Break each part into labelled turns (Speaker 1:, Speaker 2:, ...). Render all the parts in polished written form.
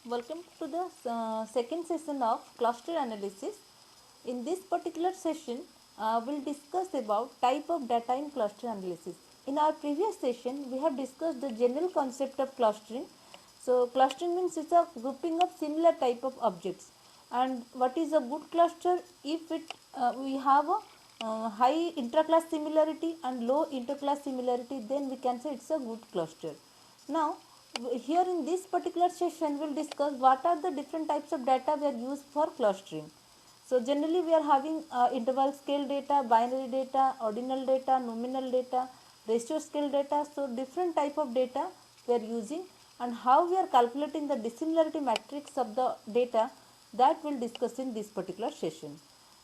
Speaker 1: Welcome to the second session of cluster analysis. In this particular session, we'll discuss about type of data in cluster analysis. In our previous session, we have discussed the general concept of clustering. So, clustering means it's a grouping of similar type of objects. And what is a good cluster? If we have a high intraclass similarity and low interclass similarity, then we can say it's a good cluster. Now, here in this particular session, we'll discuss what are the different types of data we are used for clustering. So, generally we are having interval scale data, binary data, ordinal data, nominal data, ratio scale data. So, different type of data we are using, and how we are calculating the dissimilarity matrix of the data, that we'll discuss in this particular session.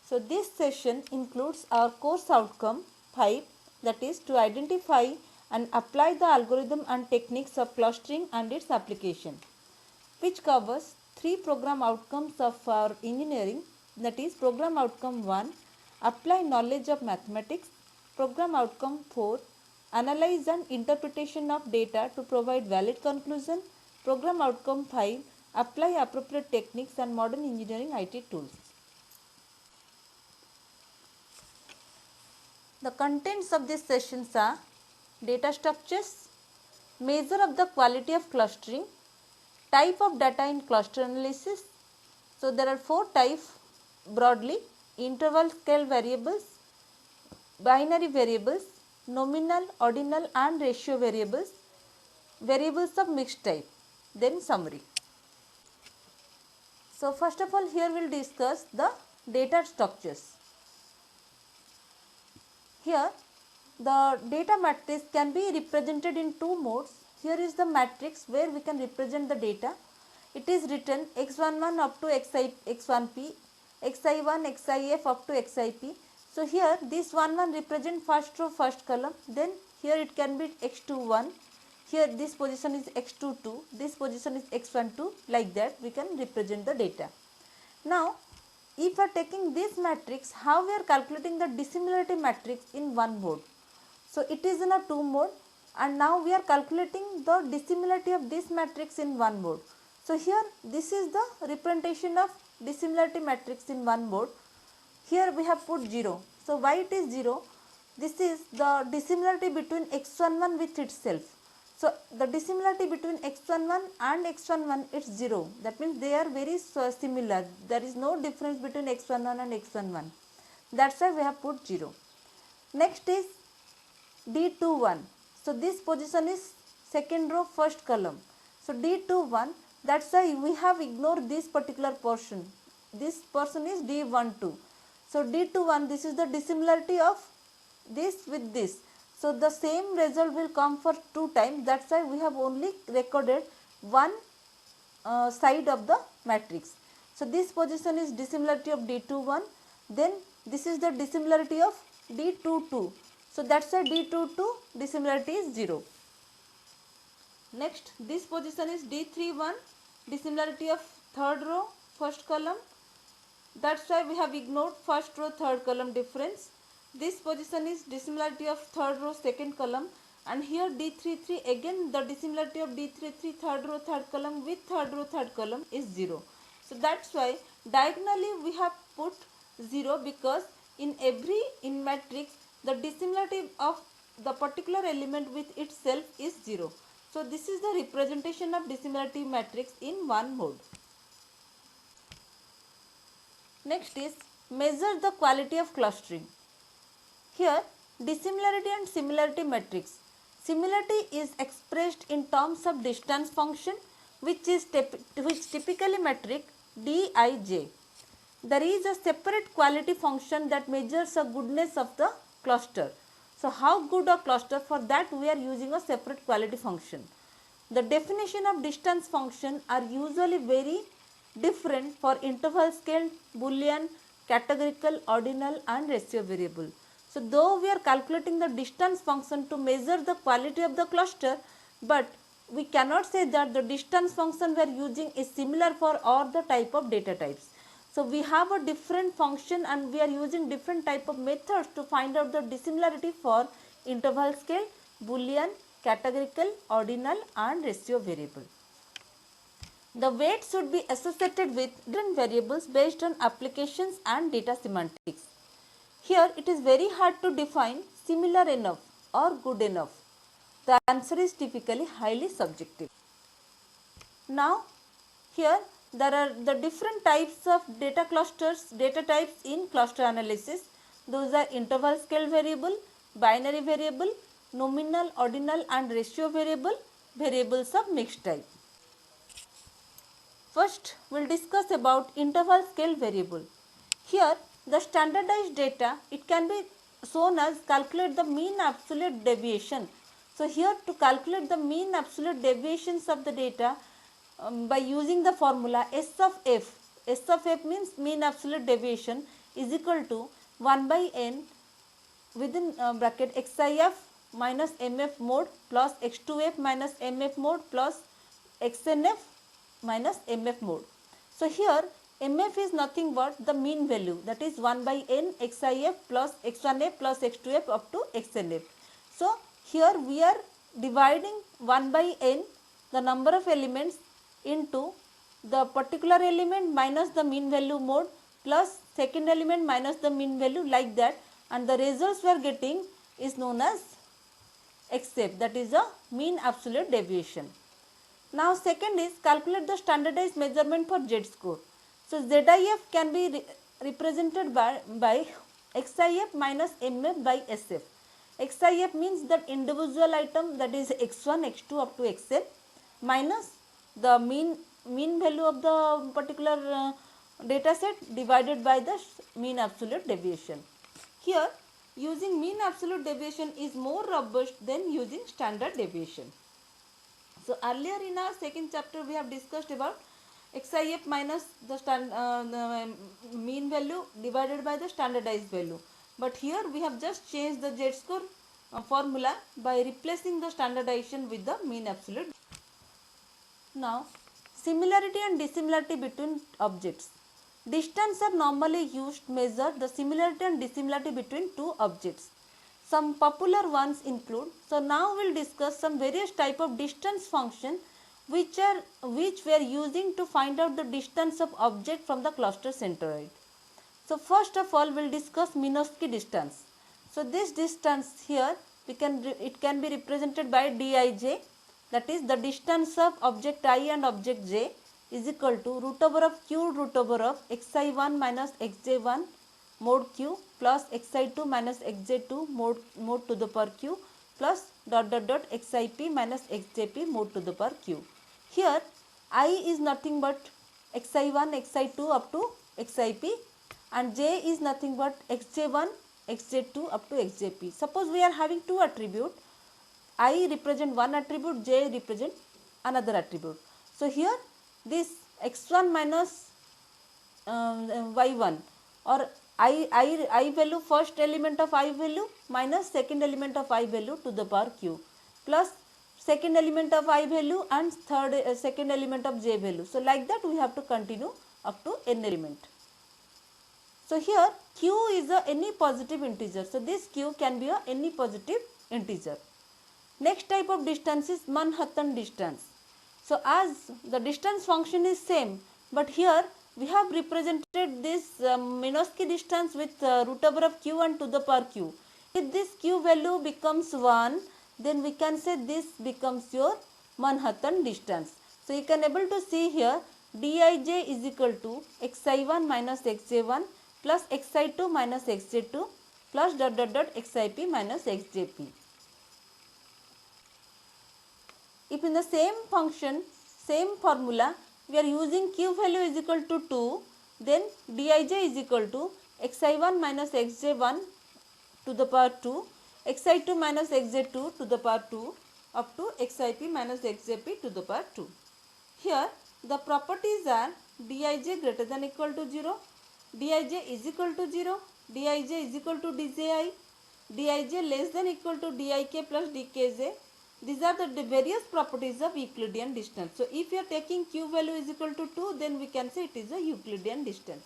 Speaker 1: So, this session includes our course outcome 5, that is to identify and apply the algorithm and techniques of clustering and its application, which covers 3 program outcomes of our engineering, that is program outcome 1, apply knowledge of mathematics, program outcome 4, analyze and interpretation of data to provide valid conclusion, program outcome 5, apply appropriate techniques and modern engineering IT tools. The contents of these sessions are data structures, measure of the quality of clustering, type of data in cluster analysis. So, there are 4 types broadly: interval scale variables, binary variables, nominal, ordinal and ratio variables, variables of mixed type, then summary. So, first of all, here we will discuss the data structures. Here the data matrix can be represented in 2 modes. Here is the matrix where we can represent the data. It is written x11 up to x1p, xi1, xif up to xip. So, here this 1 represent first row first column, then here it can be x21, here this position is x22, this position is x12, like that we can represent the data. Now, if we are taking this matrix, how we are calculating the dissimilarity matrix in one mode? So, it is in a 2 mode, and now we are calculating the dissimilarity of this matrix in one mode. So, here this is the representation of dissimilarity matrix in one mode. Here we have put 0. So, why it is 0? This is the dissimilarity between x11 with itself. So, the dissimilarity between x11 and x11 is 0. That means they are very similar. There is no difference between x11 and x11. That is why we have put 0. Next is D21. So, this position is second row first column. So, D21, that is why we have ignored this particular portion. This portion is D12. So, D21, this is the dissimilarity of this with this. So, the same result will come for 2 times. That is why we have only recorded one side of the matrix. So, this position is dissimilarity of D21, then this is the dissimilarity of D22. So, that is why D22 dissimilarity is 0. Next, this position is D31, dissimilarity of third row first column. That is why we have ignored first row third column difference. This position is dissimilarity of third row second column, and here D33, again the dissimilarity of D33 third row third column with third row third column is 0. So, that is why diagonally we have put 0, because in matrix the dissimilarity of the particular element with itself is 0. So, this is the representation of dissimilarity matrix in one mode. Next is measure the quality of clustering. Here, dissimilarity and similarity matrix. Similarity is expressed in terms of distance function, which typically metric Dij. There is a separate quality function that measures the goodness of the cluster. So, how good a cluster, for that we are using a separate quality function. The definition of distance function are usually very different for interval scale, Boolean, categorical, ordinal and ratio variable. So, though we are calculating the distance function to measure the quality of the cluster, but we cannot say that the distance function we are using is similar for all the type of data types. So, we have a different function and we are using different type of methods to find out the dissimilarity for interval scale, Boolean, categorical, ordinal and ratio variable. The weight should be associated with different variables based on applications and data semantics. Here it is very hard to define similar enough or good enough. The answer is typically highly subjective. Now here there are the different types of data clusters, data types in cluster analysis. Those are interval scale variable, binary variable, nominal, ordinal and ratio variable, variables of mixed type. First we will discuss about interval scale variable. Here the standardized data, it can be shown as calculate the mean absolute deviation. So here to calculate the mean absolute deviations of the data by using the formula S of f. S of f means mean absolute deviation is equal to 1 by n within bracket xif minus mf mode plus x2f minus mf mode plus xnf minus mf mode. So here mf is nothing but the mean value, that is 1 by n xif plus x1f plus x2f up to xnf. So here we are dividing 1 by n, the number of elements, into the particular element minus the mean value mode plus second element minus the mean value, like that, and the results we are getting is known as xf, that is the mean absolute deviation. Now second is calculate the standardized measurement for z-score. So ZIF can be represented by XIF minus MF by SF. XIF means that individual item, that is x1, x2 up to xn, minus the mean value of the particular data set divided by the mean absolute deviation. Here using mean absolute deviation is more robust than using standard deviation. So earlier in our second chapter we have discussed about XIF minus the mean value divided by the standardized value. But here we have just changed the z-score formula by replacing the standardization with the mean absolute. Now similarity and dissimilarity between objects. Distance are normally used to measure the similarity and dissimilarity between two objects. Some popular ones include, so now we will discuss some various type of distance function which we are using to find out the distance of object from the cluster centroid. So first of all we will discuss Minkowski distance. So this distance here it can be represented by Dij, that is the distance of object I and object j is equal to root over of q root over of xi1 minus xj1 mod q plus xi2 minus xj2 mod to the power q plus dot xip minus xjp mod to the power q. Here I is nothing but xi1, xi2 up to xip, and j is nothing but xj1, xj2 up to xjp. Suppose we are having two attribute, I represent one attribute, j represent another attribute. So here this x1 minus y1 or I value, first element of I value minus second element of I value to the power q plus second element of I value and second element of j value. So like that we have to continue up to n element. So here q is any positive integer. So this q can be any positive integer. Next type of distance is Manhattan distance. So as the distance function is same, but here we have represented this Minkowski distance with root over of q and to the power q. If this q value becomes 1, then we can say this becomes your Manhattan distance. So you can able to see here Dij is equal to xi1 minus xj1 plus xi2 minus xj2 plus xip minus xjp. If in the same function, same formula, we are using q value is equal to 2, then Dij is equal to xi1 minus xj1 to the power 2, xi2 minus xj2 to the power 2 up to xip minus xjp to the power 2. Here the properties are Dij greater than equal to 0, Dij is equal to 0, Dij is equal to Dji, Dij less than equal to Dik plus Dkj. These are the various properties of Euclidean distance. So if you are taking q value is equal to 2, then we can say it is a Euclidean distance.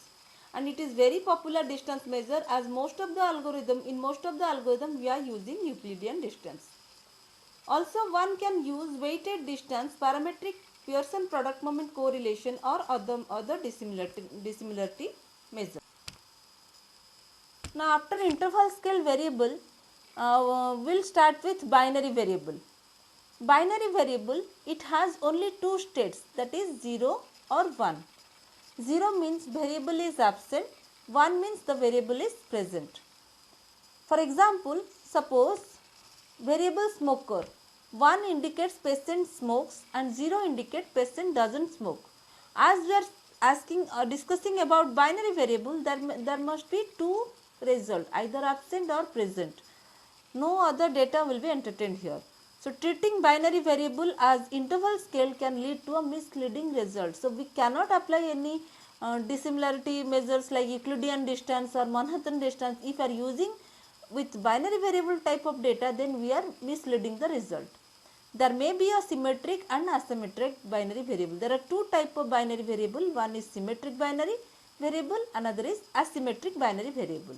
Speaker 1: And it is very popular distance measure, as in most of the algorithm we are using Euclidean distance. Also one can use weighted distance parametric Pearson product moment correlation or other dissimilarity measure. Now after interval scale variable, we'll start with binary variable. Binary variable, it has only two states, that is 0 or 1. 0 means variable is absent, 1 means the variable is present. For example, suppose variable smoker, 1 indicates patient smokes and 0 indicates patient doesn't smoke. As we are discussing about binary variable, there must be two results, either absent or present. No other data will be entertained here. So treating binary variable as interval scale can lead to a misleading result. So we cannot apply any dissimilarity measures like Euclidean distance or Manhattan distance. If we are using with binary variable type of data, then we are misleading the result. There may be a symmetric and asymmetric binary variable. There are two types of binary variable. One is symmetric binary variable, another is asymmetric binary variable.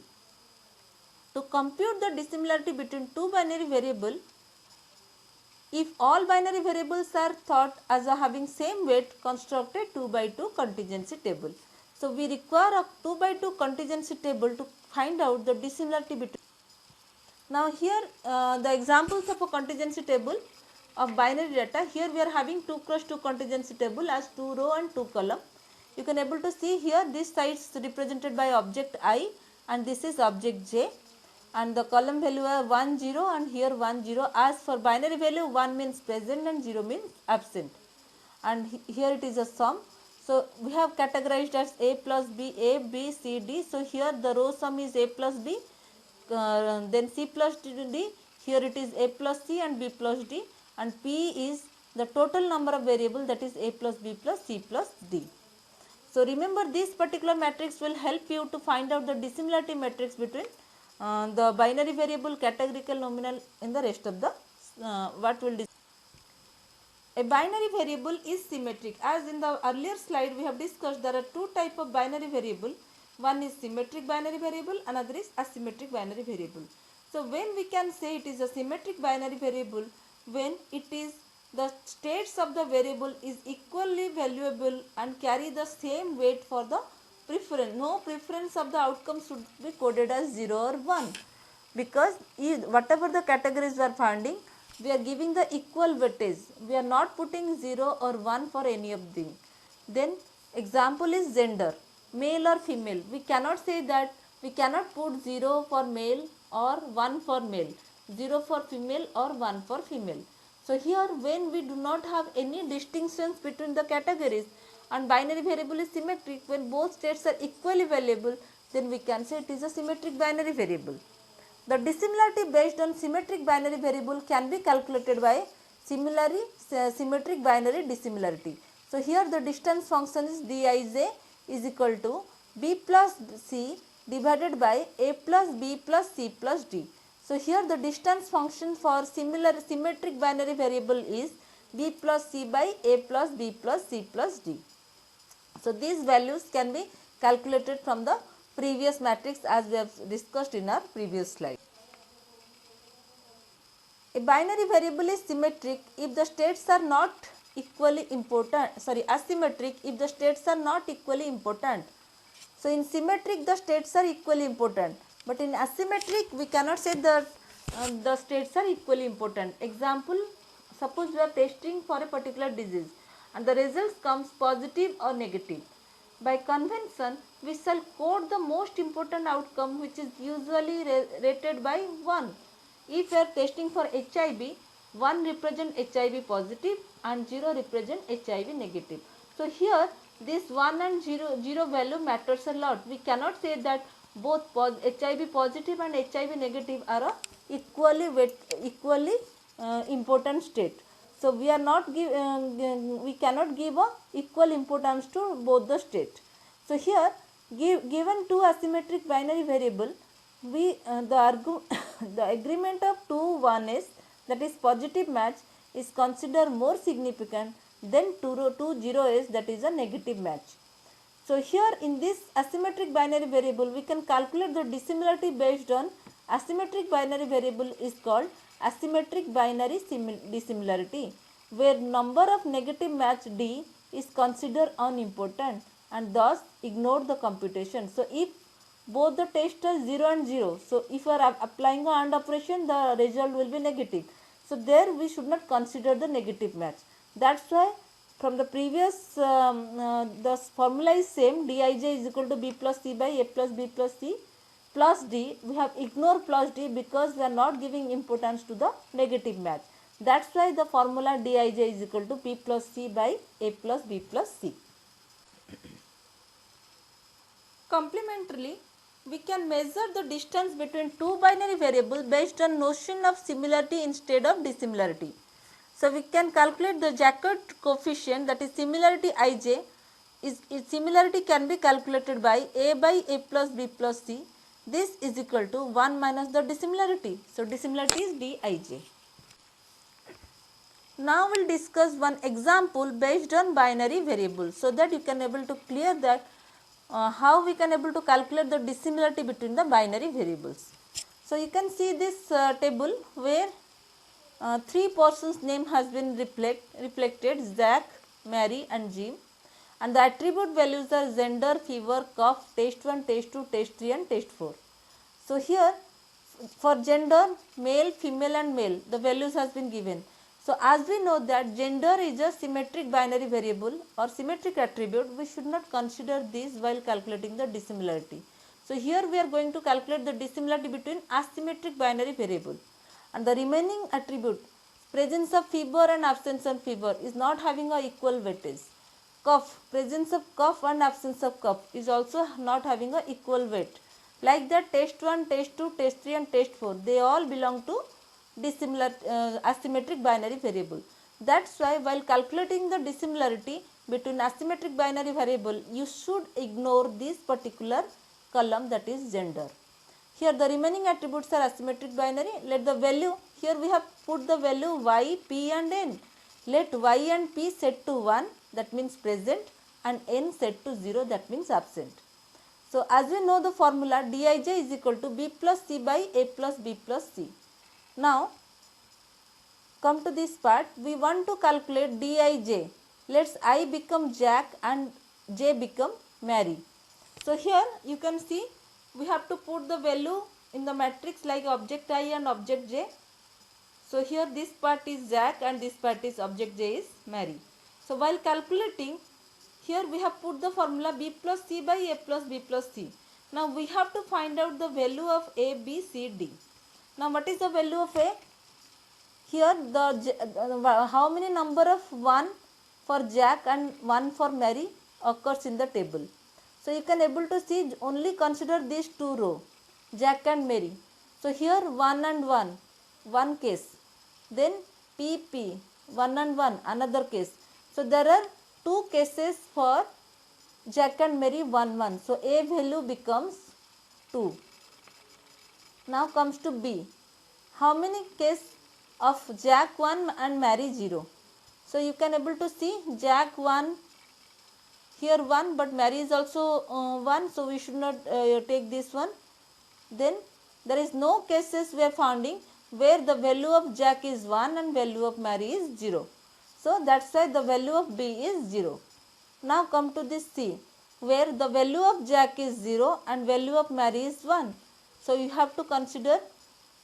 Speaker 1: To compute the dissimilarity between two binary variable, if all binary variables are thought as having same weight, construct a 2 by 2 contingency table. So we require a 2 by 2 contingency table to find out the dissimilarity between. Now here the examples of a contingency table of binary data. Here we are having 2 cross 2 contingency table as 2 row and 2 column. You can able to see here this side is represented by object I and this is object J, and the column value are 1 0 and here 1 0. As for binary value, 1 means present and 0 means absent, and here it is a sum. So we have categorized as A plus B, A, B, C, D. So here the row sum is A plus B, then C plus D, here it is A plus C and B plus D, and P is the total number of variables, that is A plus B plus C plus D. So remember, this particular matrix will help you to find out the dissimilarity matrix between the binary variable, categorical, nominal in the rest of the what will a binary variable is symmetric. As in the earlier slide we have discussed, there are two types of binary variable. One is symmetric binary variable, another is asymmetric binary variable. So when we can say it is a symmetric binary variable, when it is the states of the variable is equally valuable and carry the same weight for the preference. No preference of the outcome should be coded as 0 or 1, because whatever the categories we are finding, we are giving the equal weightage. We are not putting 0 or 1 for any of them. Then example is gender, male or female. We cannot say that, we cannot put 0 for male or 1 for male, 0 for female or 1 for female. So here when we do not have any distinctions between the categories and binary variable is symmetric, when both states are equally valuable, then we can say it is a symmetric binary variable. The dissimilarity based on symmetric binary variable can be calculated by symmetric binary dissimilarity. So here the distance function is Dij is equal to B plus C divided by A plus B plus C plus D. So here the distance function for symmetric binary variable is B plus C by A plus B plus C plus D. So these values can be calculated from the previous matrix as we have discussed in our previous slide. A binary variable is symmetric if the states are not equally important, asymmetric if the states are not equally important. So in symmetric the states are equally important, but in asymmetric we cannot say that the states are equally important. Example, suppose we are testing for a particular disease and the results comes positive or negative. By convention, we shall code the most important outcome, which is usually rated by 1. If we are testing for HIV, 1 represent HIV positive and 0 represent HIV negative. So here this 1 and 0 value matters a lot. We cannot say that both HIV positive and HIV negative are a equally important state. So we are not we cannot give a equal importance to both the state. So here given two asymmetric binary variable, we the agreement of 2 1 is, that is positive match, is considered more significant than 2 0 is, that is a negative match. So here in this asymmetric binary variable we can calculate the dissimilarity based on asymmetric binary variable is called asymmetric binary dissimilarity. where number of negative match D is considered unimportant and thus ignore the computation. So if both the tests are 0 and 0, so if you are applying a AND operation, the result will be negative. So there we should not consider the negative match. That's why from the previous the formula is same, Dij is equal to B plus C by A plus B plus C plus D. We have ignored plus D because we are not giving importance to the negative match. That's why the formula Dij is equal to B plus C by A plus B plus C. Complementarily, we can measure the distance between two binary variables based on notion of similarity instead of dissimilarity. So we can calculate the Jacob coefficient, that is similarity Ij. Similarity can be calculated by A plus B plus C. This is equal to 1 minus the dissimilarity. So dissimilarity is Dij. Now we will discuss one example based on binary variables, so that you can able to clear that how we can able to calculate the dissimilarity between the binary variables. So you can see this table where three persons name has been reflected, Zach, Mary and Jim, and the attribute values are gender, fever, cough, test 1, test 2, test 3 and test 4. So here for gender, male, female and male, the values has been given. So as we know that gender is a symmetric binary variable or symmetric attribute, we should not consider this while calculating the dissimilarity. So here we are going to calculate the dissimilarity between asymmetric binary variable, and the remaining attribute, presence of fever and absence of fever, is not having a equal weightage. Cough, presence of cough and absence of cough is also not having a equal weight. Like that, test 1, test 2, test 3 and test 4, they all belong to dissimilar asymmetric binary variable. That's why while calculating the dissimilarity between asymmetric binary variable, you should ignore this particular column, that is gender. Here the remaining attributes are asymmetric binary. Let the value, here we have put the value y, p and n. Let y and p set to 1, that means present, and n set to 0, that means absent. So as we know the formula, Dij is equal to B plus C by A plus B plus C. Now come to this part, we want to calculate Dij. Let's I become Jack and J become Mary. So here you can see we have to put the value in the matrix like object I and object J. So here this part is Jack and this part is object J is Mary. So while calculating, here we have put the formula B plus C by A plus B plus C. Now we have to find out the value of A, B, C, D. Now what is the value of A? Here the how many number of 1 for Jack and 1 for Mary occurs in the table. So you can able to see, only consider these two rows, Jack and Mary. So here 1 and 1, one case. Then PP, 1 and 1, another case. So there are two cases for Jack and Mary, 1, 1. So A value becomes 2. Now comes to B. How many cases of Jack 1 and Mary 0? So you can able to see Jack 1, here 1, but Mary is also 1, so we should not take this one. Then there is no cases we are finding where the value of Jack is 1 and value of Mary is 0. So that's why the value of B is 0. Now come to this C, where the value of Jack is 0 and value of Mary is 1. So you have to consider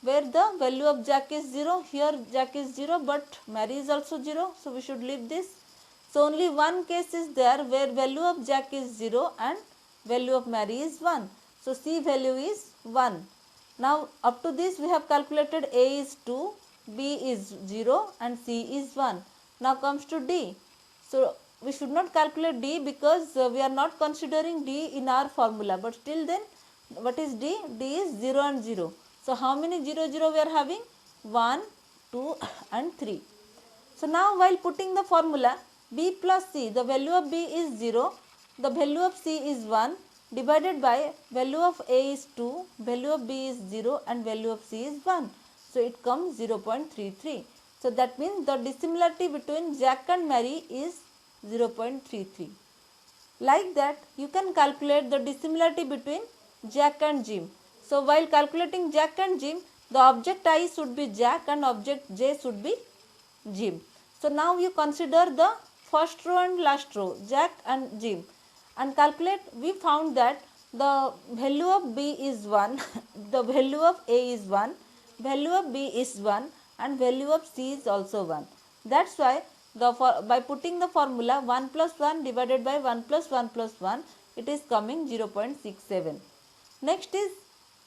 Speaker 1: where the value of Jack is 0. Here Jack is 0 but Mary is also 0. So we should leave this. So only one case is there where value of Jack is 0 and value of Mary is 1. So C value is 1. Now up to this we have calculated A is 2, B is 0 and C is 1. Now comes to D. So we should not calculate D because we are not considering D in our formula, but still then what is D? D is 0 and 0. So how many 0, 0 we are having? 1, 2 and 3. So now while putting the formula B plus C, the value of B is 0, the value of C is 1 divided by value of A is 2, value of B is 0 and value of C is 1. So it comes 0.33. So that means the dissimilarity between Jack and Mary is 0.33. Like that you can calculate the dissimilarity between Jack and Jim. So while calculating Jack and Jim, the object I should be Jack and object J should be Jim. So now you consider the first row and last row, Jack and Jim, and calculate. We found that the value of B is 1, the value of A is 1, value of B is 1, and value of C is also 1. That's why by putting the formula 1 plus 1 divided by 1 plus 1 plus 1, it is coming 0.67. Next is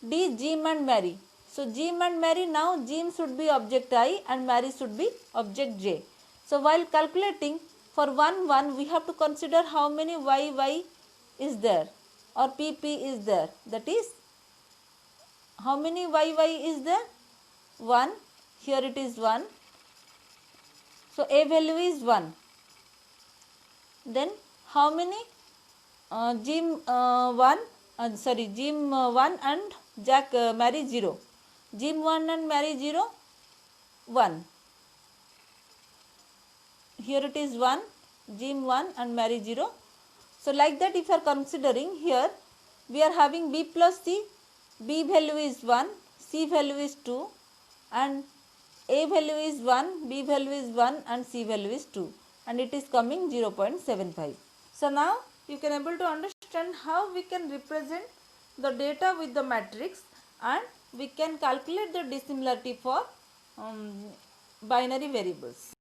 Speaker 1: D, Jim and Mary. So Jim and Mary, now Jim should be object I and Mary should be object J. So while calculating for 1 1, we have to consider how many Y is there or PP is there. That is, how many Y is there? 1. Here it is 1. So A value is 1. Then how many? Jim 1, Jim 1 and Jack Mary 0. Jim 1 and Mary 0, 1. Here it is 1, Jim 1 and Mary 0. So like that, if you are considering here, we are having B plus C. B value is 1, C value is 2, and A value is 1, B value is 1, and C value is 2, and it is coming 0.75. So now you can able to understand how we can represent the data with the matrix, and we can calculate the dissimilarity for binary variables,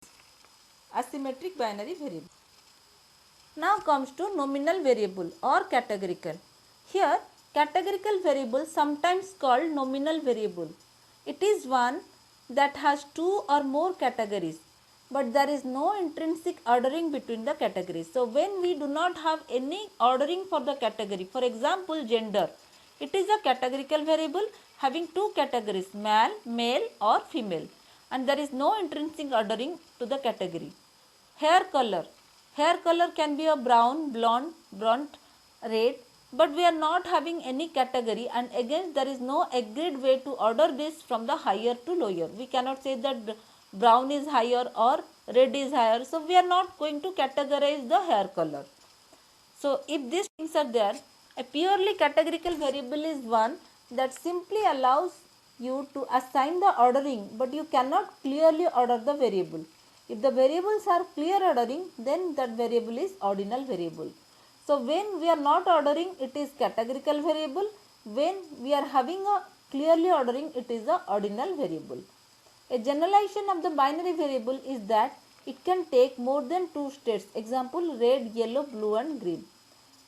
Speaker 1: asymmetric binary variable. Now comes to nominal variable or categorical. Here categorical variable, sometimes called nominal variable. It is one that has two or more categories, but there is no intrinsic ordering between the categories. So when we do not have any ordering for the category, for example gender, it is a categorical variable having two categories, male or female, and there is no intrinsic ordering to the category. Hair color can be a brown, blonde, brunt, red, but we are not having any category, and again there is no agreed way to order this from the higher to lower. We cannot say that brown is higher or red is higher, so we are not going to categorize the hair color. So if these things are there, a purely categorical variable is one that simply allows you to assign the ordering, but you cannot clearly order the variable. If the variables are clear ordering, then that variable is ordinal variable. So when we are not ordering, it is categorical variable. When we are having a clearly ordering, it is a ordinal variable. A generalization of the binary variable is that it can take more than two states. Example, red, yellow, blue and green.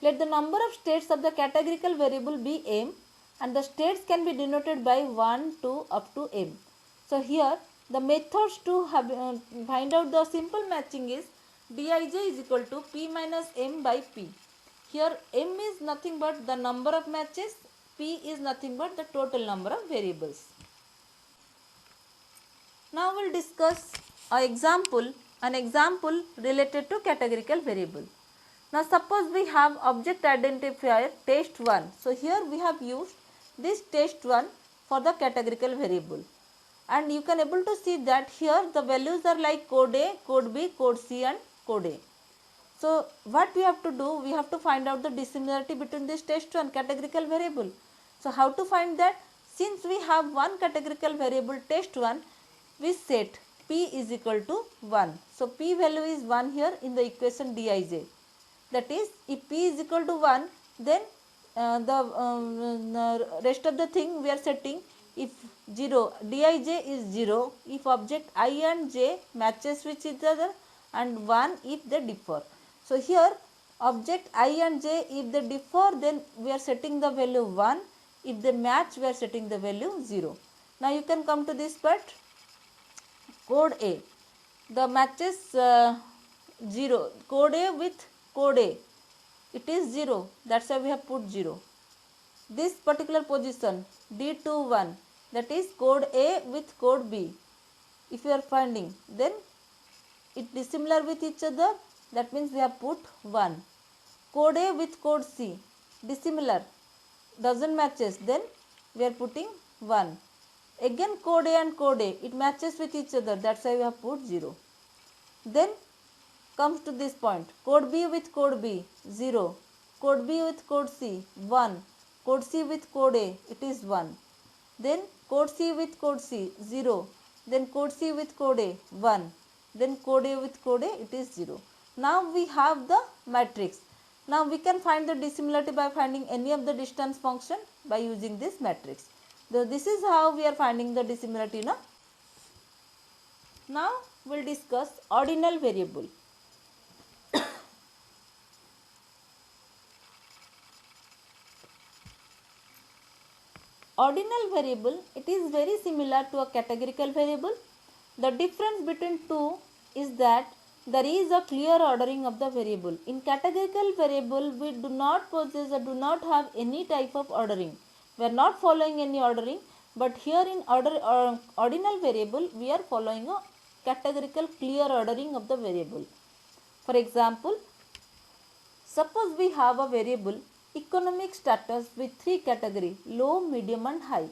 Speaker 1: Let the number of states of the categorical variable be m, and the states can be denoted by 1, 2 up to m. So here the methods to find out the simple matching is Dij is equal to P minus M by P. Here M is nothing but the number of matches, P is nothing but the total number of variables. Now we will discuss an example related to categorical variable. Now suppose we have object identifier test1. So here we have used this test1 for the categorical variable, and you can able to see that here the values are like code A, code B, code C and code A. So what we have to do, we have to find out the dissimilarity between this test1 categorical variable. So how to find that? Since we have one categorical variable test1, we set P is equal to 1. So P value is 1 here in the equation Dij. That is, if P is equal to 1, then the rest of the thing we are setting, if 0, Dij is 0 if object I and j matches with each other, and 1 if they differ. So here object I and j, if they differ, then we are setting the value 1. If they match, we are setting the value 0. Now you can come to this part. Code A, the matches 0, code A with code A, it is 0, that's why we have put 0. This particular position D21, that is code A with code B, if you are finding, then it is similar with each other, that means we have put 1. Code A with code C, dissimilar, doesn't matches, then we are putting 1. Again code A and code A, it matches with each other, that's why we have put 0. Then comes to this point, code B with code B, 0. Code B with code C, 1. Code C with code A, it is 1. Then code C with code C, 0. Then code C with code A, 1. then code A with code A, it is 0. Now we have the matrix. Now we can find the dissimilarity by finding any of the distance function by using this matrix. So this is how we are finding the dissimilarity. Now we will discuss ordinal variable. Ordinal variable, it is very similar to a categorical variable. The difference between two is that there is a clear ordering of the variable. In categorical variable, we do not possess or do not have any type of ordering. We are not following any ordering, but here in ordinal variable, we are following a categorical clear ordering of the variable. For example, suppose we have a variable economic status with three categories, low, medium and high.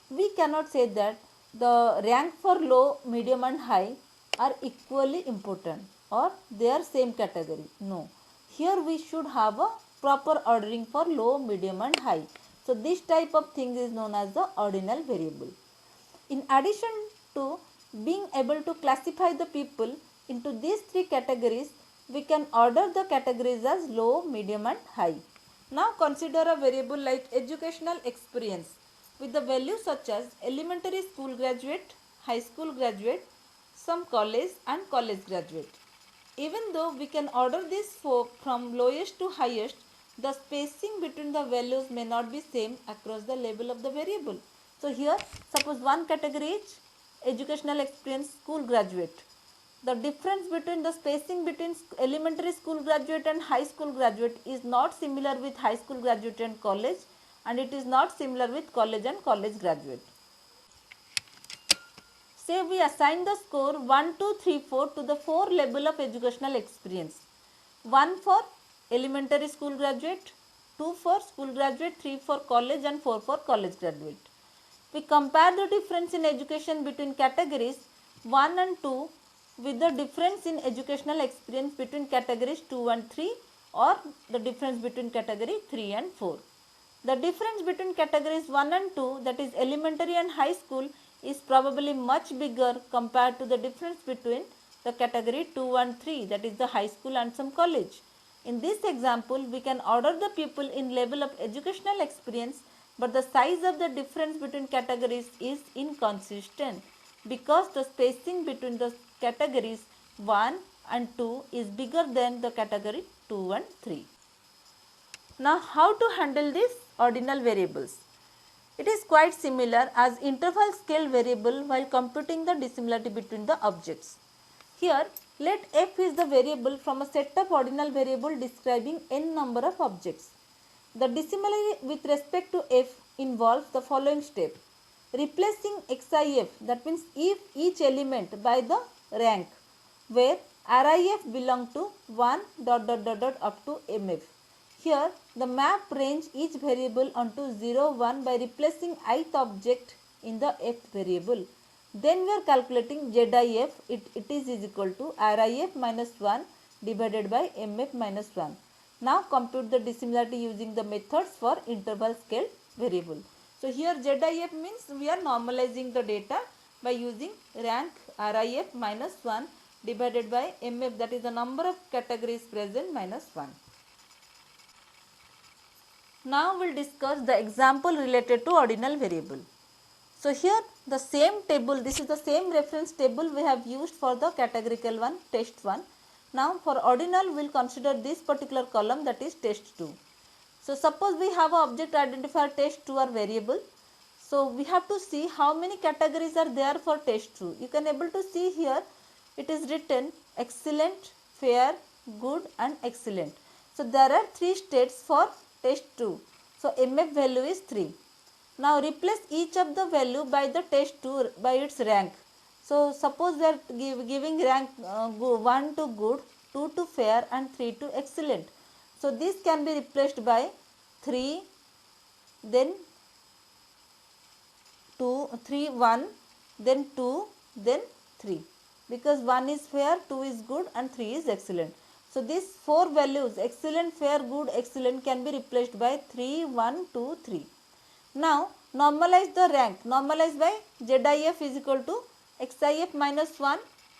Speaker 1: We cannot say that the rank for low, medium and high are equally important or they are same category. No. Here we should have a proper ordering for low, medium and high. So this type of thing is known as the ordinal variable. In addition to being able to classify the people into these three categories, we can order the categories as low, medium and high. Now consider a variable like educational experience with the values such as elementary school graduate, high school graduate, some college and college graduate. Even though we can order this from lowest to highest, the spacing between the values may not be same across the label of the variable. So here suppose one category is educational experience school graduate. The difference between the spacing between elementary school graduate and high school graduate is not similar with high school graduate and college, and it is not similar with college and college graduate. Say we assign the score 1, 2, 3, 4 to the 4 label of educational experience. 1 for elementary school graduate, 2 for school graduate, 3 for college and 4 for college graduate. We compare the difference in education between categories 1 and 2 with the difference in educational experience between categories 2 and 3 or the difference between category 3 and 4. The difference between categories 1 and 2, that is elementary and high school, is probably much bigger compared to the difference between the category 2 and 3, that is the high school and some college. In this example, we can order the people in level of educational experience, but the size of the difference between categories is inconsistent because the spacing between the categories 1 and 2 is bigger than the category 2 and 3. Now how to handle these ordinal variables? It is quite similar as interval scale variable while computing the dissimilarity between the objects. Here let f is the variable from a set of ordinal variable describing n number of objects. The dissimilarity with respect to f involves the following step. Replacing xif, that means if each element by the rank, where RIF belong to 1 up to MF. Here the map range each variable onto 0, 1 by replacing ith object in the f variable. Then we are calculating ZIF, it is equal to RIF minus 1 divided by MF minus 1. Now compute the dissimilarity using the methods for interval scale variable. So here ZIF means we are normalizing the data by using rank RIF minus 1 divided by MF, that is the number of categories present minus 1. Now we will discuss the example related to ordinal variable. So here the same table, this is the same reference table we have used for the categorical one, test 1. Now for ordinal we will consider this particular column, that is test 2. So suppose we have an object identifier test 2 are variable. So we have to see how many categories are there for test 2. You can able to see here it is written excellent, fair, good and excellent. So there are 3 states for test 2. So MF value is 3. Now replace each of the value by the test 2 by its rank. So suppose we are giving rank 1 to good, 2 to fair and 3 to excellent. So this can be replaced by 3, then 2, 3, 1, then 2, then 3. Because 1 is fair, 2 is good and 3 is excellent. So these 4 values excellent, fair, good, excellent can be replaced by 3, 1, 2, 3. Now normalize the rank. Normalize by ZIF is equal to XIF minus 1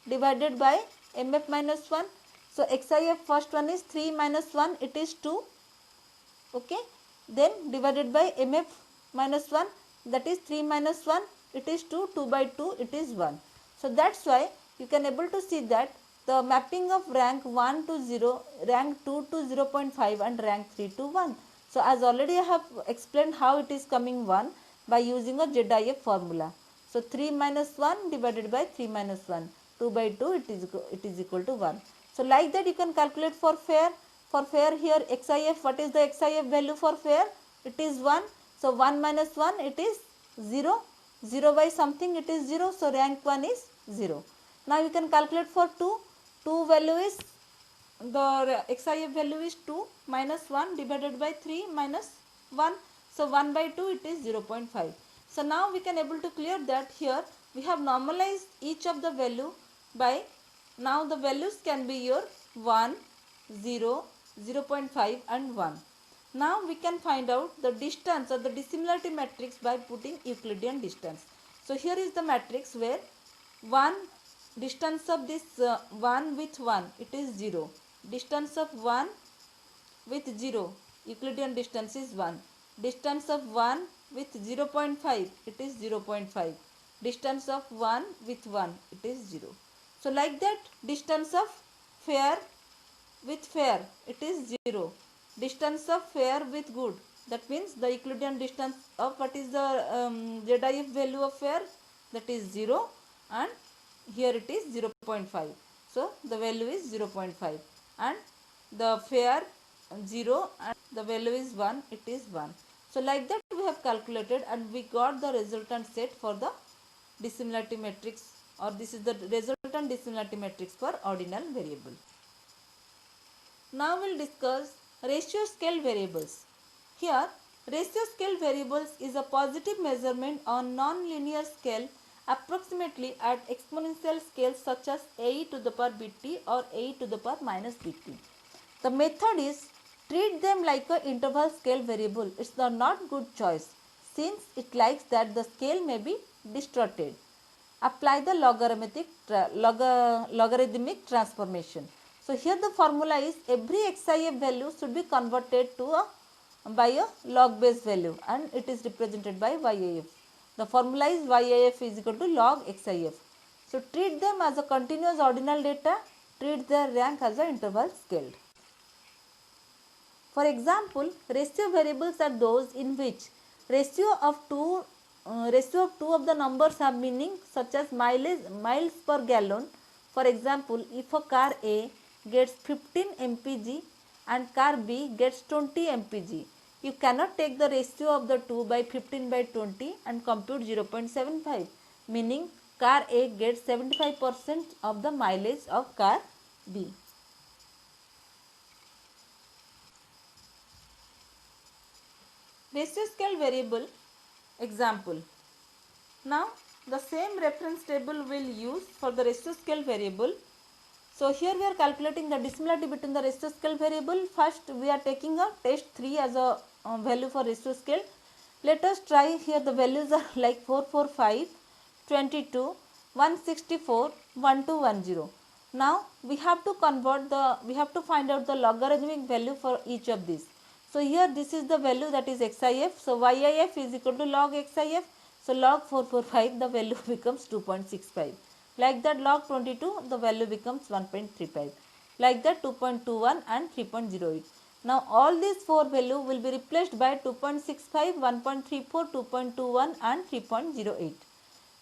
Speaker 1: divided by MF minus 1. So XIF first one is 3 minus 1, it is 2. Okay. Then divided by MF minus 1, that is 3 minus 1, it is 2. 2 by 2, it is 1. So that's why you can able to see that the mapping of rank 1 to 0, rank 2 to 0.5 and rank 3 to 1. So as already I have explained how it is coming 1 by using a ZIF formula. So 3 minus 1 divided by 3 minus 1, 2 by 2, it is equal to 1. So like that you can calculate for fair. For fair here XIF, what is the XIF value for fair? It is 1. So 1 minus 1, it is 0. 0 by something, it is 0. So rank 1 is 0. Now you can calculate for 2. 2 value is, the XIF value is 2 minus 1 divided by 3 minus 1. So 1 by 2, it is 0.5. So now we can able to clear that here we have normalized each of the value by, now the values can be your 1, 0, 0.5 and 1. Now we can find out the distance or the dissimilarity matrix by putting Euclidean distance. So here is the matrix where 1 distance of this 1 with 1, it is 0. Distance of 1 with 0, Euclidean distance is 1. Distance of 1 with 0.5, it is 0.5. Distance of 1 with 1, it is 0. So like that, distance of fair with fair, it is 0. Distance of fair with good, that means the Euclidean distance of what is the ZIF value of fair, that is 0, and here it is 0.5. So the value is 0.5 and the fair 0 and the value is 1, it is 1. So like that we have calculated and we got the resultant set for the dissimilarity matrix, or this is the resultant dissimilarity matrix for ordinal variable. Now we will discuss ratio scale variables. Here ratio scale variables is a positive measurement on non-linear scale approximately at exponential scales such as a to the power bt or a to the power minus bt. The method is treat them like a interval scale variable. It's the not good choice since it likes that the scale may be distorted. Apply the logarithmic transformation. So here the formula is every XIF value should be converted to by a log base value and it is represented by YIF. The formula is YIF is equal to log XIF. So treat them as a continuous ordinal data, treat their rank as a interval scaled. For example, ratio variables are those in which ratio of two of the numbers have meaning such as miles per gallon. For example, if a car A gets 15 mpg and car B gets 20 mpg, you cannot take the ratio of the two by 15 by 20 and compute 0.75, meaning car A gets 75% of the mileage of car B. Ratio scale variable example. Now the same reference table will use for the ratio scale variable. So here we are calculating the dissimilarity between the ratio scale variable. First we are taking a test 3 as a value for ratio scale. Let us try. Here the values are like 445, 22, 164, 1210. Now we have to find out the logarithmic value for each of these. So here this is the value, that is XIF. So YIF is equal to log XIF. So log 445 the value becomes 2.65. Like that log 22 the value becomes 1.35. Like that 2.21 and 3.08. Now all these four values will be replaced by 2.65, 1.34, 2.21 and 3.08.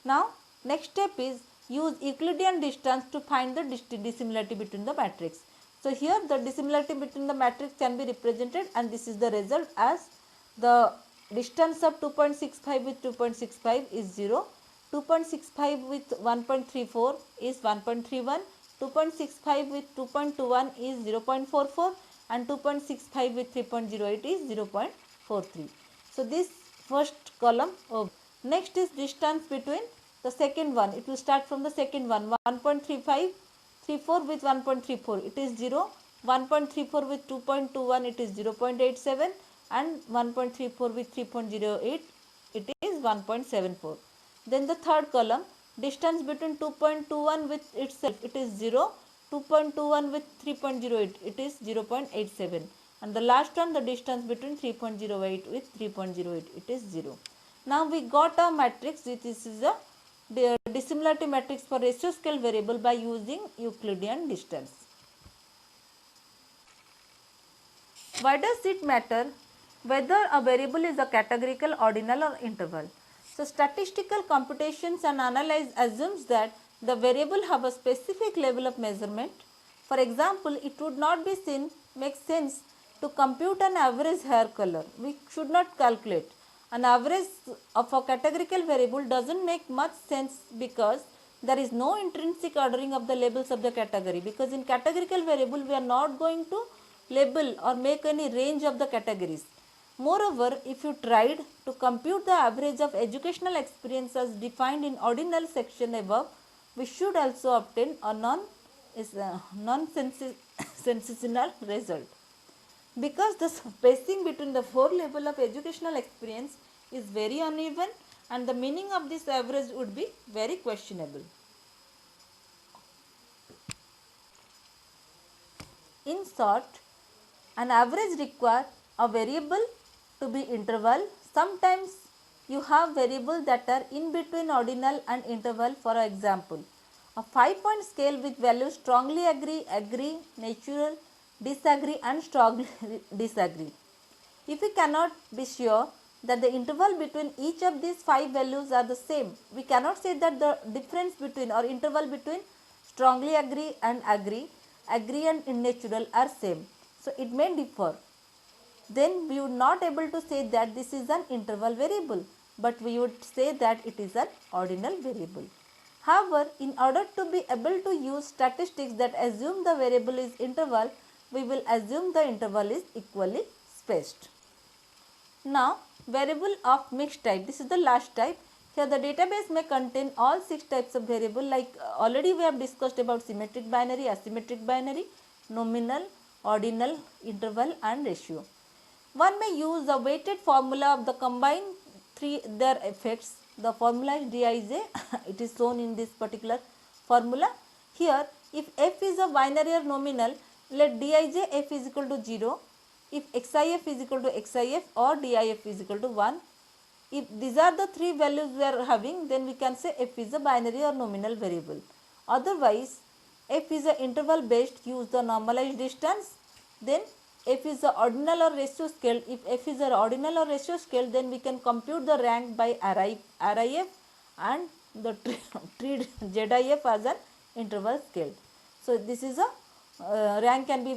Speaker 1: Now next step is use Euclidean distance to find the dissimilarity between the matrix. So here the dissimilarity between the matrix can be represented and this is the result as the distance of 2.65 with 2.65 is 0, 2.65 with 1.34 is 1.31, 2.65 with 2.21 is 0.44 and 2.65 with 3.08 is 0.43. So this first column of. Next is distance between the second one. It will start from the second one, 1.35 34 with 1.34 it is 0, 1.34 with 2.21 it is 0.87 and 1.34 with 3.08 it is 1.74. Then the third column Distance between 2.21 with itself, it is 0. 2.21 with 3.08, it is 0.87. And the last one, the distance between 3.08 with 3.08, it is 0. Now we got a matrix. This is a dissimilarity matrix for ratio scale variable by using Euclidean distance. Why does it matter whether a variable is a categorical, ordinal or interval? So statistical computations and analysis assumes that the variable have a specific level of measurement. For example, it would not be make sense to compute an average hair color. We should not calculate. An average of a categorical variable doesn't make much sense because there is no intrinsic ordering of the labels of the category, because in categorical variable we are not going to label or make any range of the categories. Moreover, if you tried to compute the average of educational experience as defined in ordinal section above, we should also obtain a non-sensational result. Because the spacing between the four levels of educational experience is very uneven and the meaning of this average would be very questionable. In short, an average requires a variable to be interval. Sometimes you have variables that are in between ordinal and interval. For example, a 5-point scale with values strongly agree, agree, natural, disagree and strongly disagree. If we cannot be sure that the interval between each of these 5 values are the same, we cannot say that the difference between or interval between strongly agree and agree, agree and unnatural are same. So it may differ. Then we would not able to say that this is an interval variable, but we would say that it is an ordinal variable. However, in order to be able to use statistics that assume the variable is interval, we will assume the interval is equally spaced. Now, variable of mixed type. This is the last type. Here the database may contain all 6 types of variable, like already we have discussed about symmetric binary, asymmetric binary, nominal, ordinal, interval and ratio. One may use the weighted formula of the combined their effects. The formula is Dij. It is shown in this particular formula. Here, if f is a binary or nominal, let Dij f is equal to 0. If xif is equal to xif or DIF is equal to 1. If these are the 3 values we are having, then we can say f is a binary or nominal variable. Otherwise, f is a interval based, use the normalized distance. Then f is the ordinal or ratio scale. If f is an ordinal or ratio scale, then we can compute the rank by RIF and the treat ZIF as an interval scale. So this is a rank can be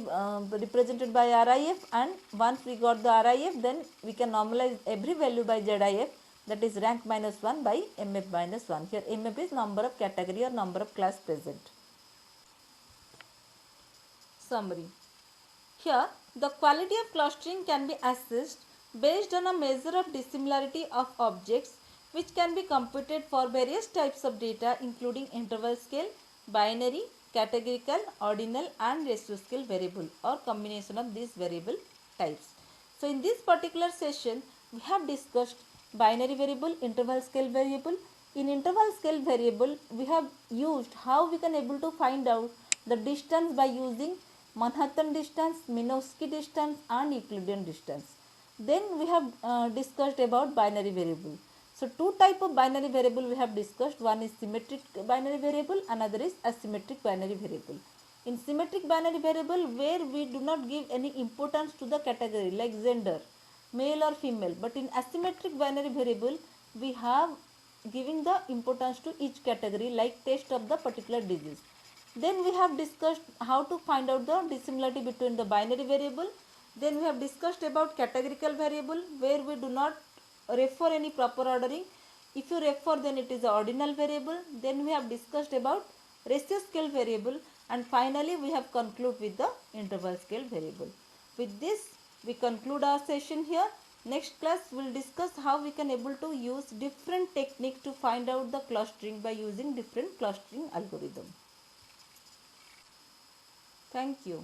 Speaker 1: represented by RIF, and once we got the RIF, then we can normalize every value by ZIF, that is rank minus 1 by MF minus 1. Here MF is number of category or number of class present. Summary. Here the quality of clustering can be assessed based on a measure of dissimilarity of objects, which can be computed for various types of data including interval scale, binary, categorical, ordinal and ratio scale variable or combination of these variable types. So in this particular session we have discussed binary variable, interval scale variable. In interval scale variable we have used how we can able to find out the distance by using Manhattan distance, Minkowski distance and Euclidean distance. Then we have discussed about binary variable. So two type of binary variable we have discussed. One is symmetric binary variable, another is asymmetric binary variable. In symmetric binary variable, where we do not give any importance to the category like gender, male or female, but in asymmetric binary variable we have giving the importance to each category like test of the particular disease. Then we have discussed how to find out the dissimilarity between the binary variable. Then we have discussed about categorical variable, where we do not refer any proper ordering. If you refer, then it is the ordinal variable. Then we have discussed about ratio scale variable, and finally we have concluded with the interval scale variable. With this we conclude our session here. Next class we will discuss how we can able to use different technique to find out the clustering by using different clustering algorithm. Thank you.